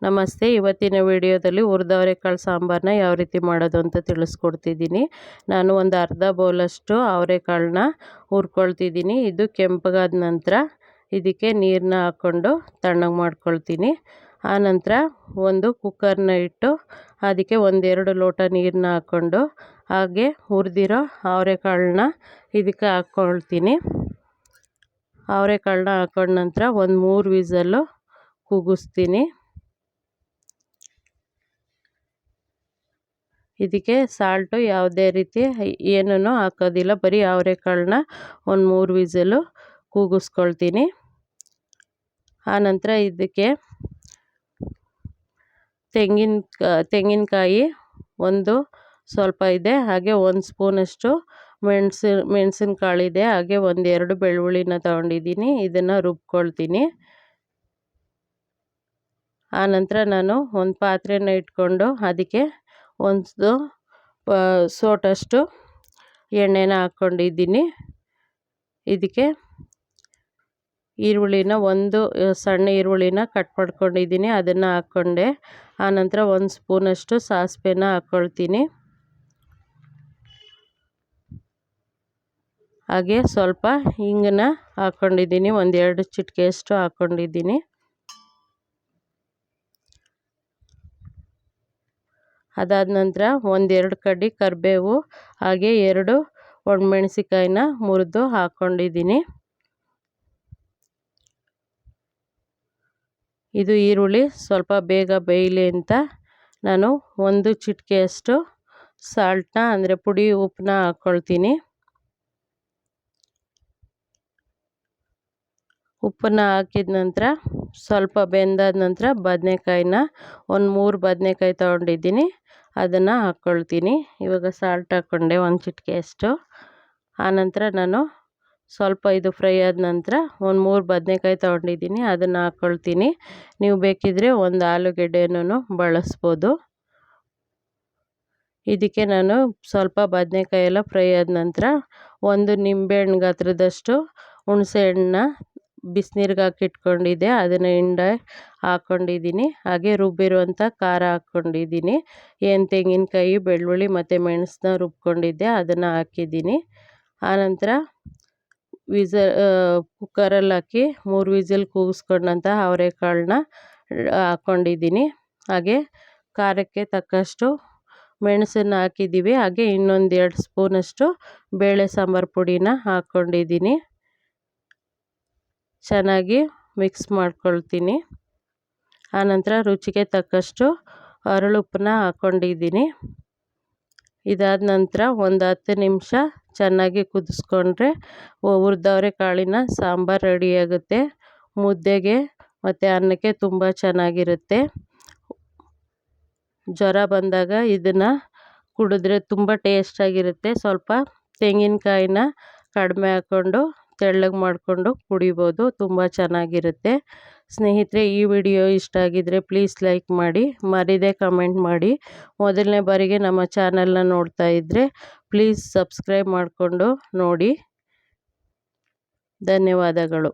ನಮಸ್ತೆ. ಇವತ್ತಿನ ವಿಡಿಯೋದಲ್ಲಿ ಹುರಿದ ಅವರೆಕಾಳು ಸಾಂಬಾರನ್ನ ಯಾವ ರೀತಿ ಮಾಡೋದು ಅಂತ ತಿಳಿಸ್ಕೊಡ್ತಿದ್ದೀನಿ. ನಾನು ಒಂದು ಅರ್ಧ ಬೌಲಷ್ಟು ಅವರೆಕಾಳನ್ನ ಹುರ್ಕೊಳ್ತಿದ್ದೀನಿ. ಇದು ಕೆಂಪಗಾದ ನಂತರ ಇದಕ್ಕೆ ನೀರನ್ನ ಹಾಕ್ಕೊಂಡು ತಣ್ಣಗೆ ಮಾಡ್ಕೊಳ್ತೀನಿ. ಆನಂತರ ಒಂದು ಕುಕ್ಕರ್ನ ಇಟ್ಟು ಅದಕ್ಕೆ 1-2 ಲೋಟ ನೀರನ್ನ ಹಾಕ್ಕೊಂಡು ಹಾಗೆ ಹುರಿದಿರೋ ಅವರೆಕಾಳನ್ನ ಇದಕ್ಕೆ ಹಾಕ್ಕೊಳ್ತೀನಿ. ಅವರೆಕಾಳನ್ನ ಹಾಕೊಂಡ ನಂತರ ಒಂದು 3 ವಿಸಲ್ಲು ಕೂಗಿಸ್ತೀನಿ. ಇದಕ್ಕೆ ಸಾಲ್ಟು ಯಾವುದೇ ರೀತಿ ಏನೂ ಹಾಕೋದಿಲ್ಲ, ಬರೀ ಅವರೆಕಾಳನ್ನ ಒಂದು 3 ವಿಸಲು ಕೂಗಿಸ್ಕೊಳ್ತೀನಿ. ಆನಂತರ ಇದಕ್ಕೆ ತೆಂಗಿನಕಾಯಿ ಒಂದು ಸ್ವಲ್ಪ ಇದೆ, ಹಾಗೆ 1 ಸ್ಪೂನಷ್ಟು ಮೆಣಸಿನಕಾಳಿದೆ, ಹಾಗೆ 1-2 ಬೆಳ್ಳುಳ್ಳಿನ ತಗೊಂಡಿದ್ದೀನಿ. ಇದನ್ನು ರುಬ್ಕೊಳ್ತೀನಿ. ಆನಂತರ ನಾನು ಒಂದು ಪಾತ್ರೆನ ಇಟ್ಕೊಂಡು ಅದಕ್ಕೆ ಒಂದು ಸೋಟಷ್ಟು ಎಣ್ಣೆನ ಹಾಕ್ಕೊಂಡಿದ್ದೀನಿ. ಇದಕ್ಕೆ ಈರುಳ್ಳಿನ ಒಂದು ಸಣ್ಣ ಈರುಳ್ಳಿನ ಕಟ್ ಮಾಡ್ಕೊಂಡಿದ್ದೀನಿ, ಅದನ್ನು ಹಾಕ್ಕೊಂಡೆ. ಆನಂತರ 1 ಸ್ಪೂನಷ್ಟು ಸಾಸಿವೆನ ಹಾಕ್ಕೊಳ್ತೀನಿ. ಹಾಗೆ ಸ್ವಲ್ಪ ಹಿಂಗನ್ನ ಹಾಕ್ಕೊಂಡಿದ್ದೀನಿ, 1-2 ಚಿಟಿಕೆಯಷ್ಟು ಹಾಕ್ಕೊಂಡಿದ್ದೀನಿ. ಅದಾದ ನಂತರ 1-2 ಕಡ್ಡಿ ಕರಿಬೇವು, ಹಾಗೆ 2 ಒಣಮೆಣಸಿಕಾಯಿನ ಮುರಿದು ಹಾಕ್ಕೊಂಡಿದ್ದೀನಿ. ಇದು ಈರುಳ್ಳಿ ಸ್ವಲ್ಪ ಬೇಗ ಬೇಯಲಿ ಅಂತ ನಾನು 1 ಚಿಟಿಕೆಯಷ್ಟು ಸಾಲ್ಟನ್ನ ಅಂದರೆ ಪುಡಿ ಉಪ್ಪನ್ನ ಹಾಕ್ಕೊಳ್ತೀನಿ. ಉಪ್ಪನ್ನು ಹಾಕಿದ ನಂತರ ಸ್ವಲ್ಪ ಬೆಂದಾದ ನಂತರ ಬದನೆಕಾಯಿನ ಒಂದು 3 ಬದನೆಕಾಯಿ ತೊಗೊಂಡಿದ್ದೀನಿ, ಅದನ್ನು ಹಾಕ್ಕೊಳ್ತೀನಿ. ಇವಾಗ ಸಾಲ್ಟ್ ಹಾಕ್ಕೊಂಡೆ 1 ಚಿಟಿಕೆಯಷ್ಟು. ಆನಂತರ ನಾನು ಸ್ವಲ್ಪ ಇದು ಫ್ರೈ ಆದ ನಂತರ ಒಂದು 3 ಬದನೆಕಾಯಿ ತೊಗೊಂಡಿದ್ದೀನಿ, ಅದನ್ನು ಹಾಕ್ಕೊಳ್ತೀನಿ. ನೀವು ಬೇಕಿದ್ದರೆ ಒಂದು ಆಲೂಗೆಡ್ಡೆನೂ ಬಳಸ್ಬೋದು. ಇದಕ್ಕೆ ನಾನು ಸ್ವಲ್ಪ ಬದನೆಕಾಯಿ ಎಲ್ಲ ಫ್ರೈ ಆದ ನಂತರ ಒಂದು ನಿಂಬೆಹಣ್ಣು ಗಾತ್ರದಷ್ಟು ಹುಣಸೆ ಹಣ್ಣನ್ನ ಬಿಸಿನೀರಿಗೆ ಹಾಕಿಟ್ಕೊಂಡಿದ್ದೆ, ಅದನ್ನು ಹಿಂಡಿ ಹಾಕ್ಕೊಂಡಿದ್ದೀನಿ. ಹಾಗೆ ರುಬ್ಬಿರುವಂಥ ಖಾರ ಹಾಕ್ಕೊಂಡಿದ್ದೀನಿ. ತೆಂಗಿನಕಾಯಿ, ಬೆಳ್ಳುಳ್ಳಿ ಮತ್ತು ಮೆಣಸನ್ನ ರುಬ್ಕೊಂಡಿದ್ದೆ, ಅದನ್ನು ಹಾಕಿದ್ದೀನಿ. ಆನಂತರ ಕುಕ್ಕರಲ್ಲಿ ಹಾಕಿ 3 ವಿಸಿಲ್ ಕೂಗಿಸ್ಕೊಂಡಂಥ ಅವರೆಕಾಳನ್ನ ಹಾಕ್ಕೊಂಡಿದ್ದೀನಿ. ಹಾಗೆ ಖಾರಕ್ಕೆ ತಕ್ಕಷ್ಟು ಮೆಣಸನ್ನು ಹಾಕಿದ್ದೀವಿ. ಹಾಗೆ ಇನ್ನೊಂದು 2 ಸ್ಪೂನಷ್ಟು ಬೇಳೆ ಸಾಂಬಾರು ಪುಡಿನ ಹಾಕ್ಕೊಂಡಿದ್ದೀನಿ. ಚೆನ್ನಾಗಿ ಮಿಕ್ಸ್ ಮಾಡ್ಕೊಳ್ತೀನಿ. ಆನಂತರ ರುಚಿಗೆ ತಕ್ಕಷ್ಟು ಅರಳುಪ್ಪನ್ನ ಹಾಕ್ಕೊಂಡಿದ್ದೀನಿ. ಇದಾದ ನಂತರ ಒಂದು 10 ನಿಮಿಷ ಚೆನ್ನಾಗಿ ಕುದಿಸ್ಕೊಂಡ್ರೆ ಹುರಿದ ಅವರೆಕಾಳಿನ ಸಾಂಬಾರು ರೆಡಿಯಾಗುತ್ತೆ. ಮುದ್ದೆಗೆ ಮತ್ತು ಅನ್ನಕ್ಕೆ ತುಂಬ ಚೆನ್ನಾಗಿರುತ್ತೆ. ಜ್ವರ ಬಂದಾಗ ಇದನ್ನು ಕುಡಿದ್ರೆ ತುಂಬ ಟೇಸ್ಟಾಗಿರುತ್ತೆ. ಸ್ವಲ್ಪ ತೆಂಗಿನಕಾಯಿನ ಕಡಿಮೆ ಹಾಕ್ಕೊಂಡು ತೆಳ್ಳಗೆ ಮಾಡಿಕೊಂಡು ಕುಡಿಬೋದು, ತುಂಬ ಚೆನ್ನಾಗಿರುತ್ತೆ. ಸ್ನೇಹಿತರೆ, ಈ ವಿಡಿಯೋ ಇಷ್ಟ ಆಗಿದ್ದರೆ ಪ್ಲೀಸ್ ಲೈಕ್ ಮಾಡಿ, ಮರೀದೆ ಕಮೆಂಟ್ ಮಾಡಿ. ಮೊದಲನೇ ಬಾರಿಗೆ ನಮ್ಮ ಚಾನಲ್ನ ನೋಡ್ತಾ ಇದ್ದರೆ ಪ್ಲೀಸ್ ಸಬ್ಸ್ಕ್ರೈಬ್ ಮಾಡಿಕೊಂಡು ನೋಡಿ. ಧನ್ಯವಾದಗಳು.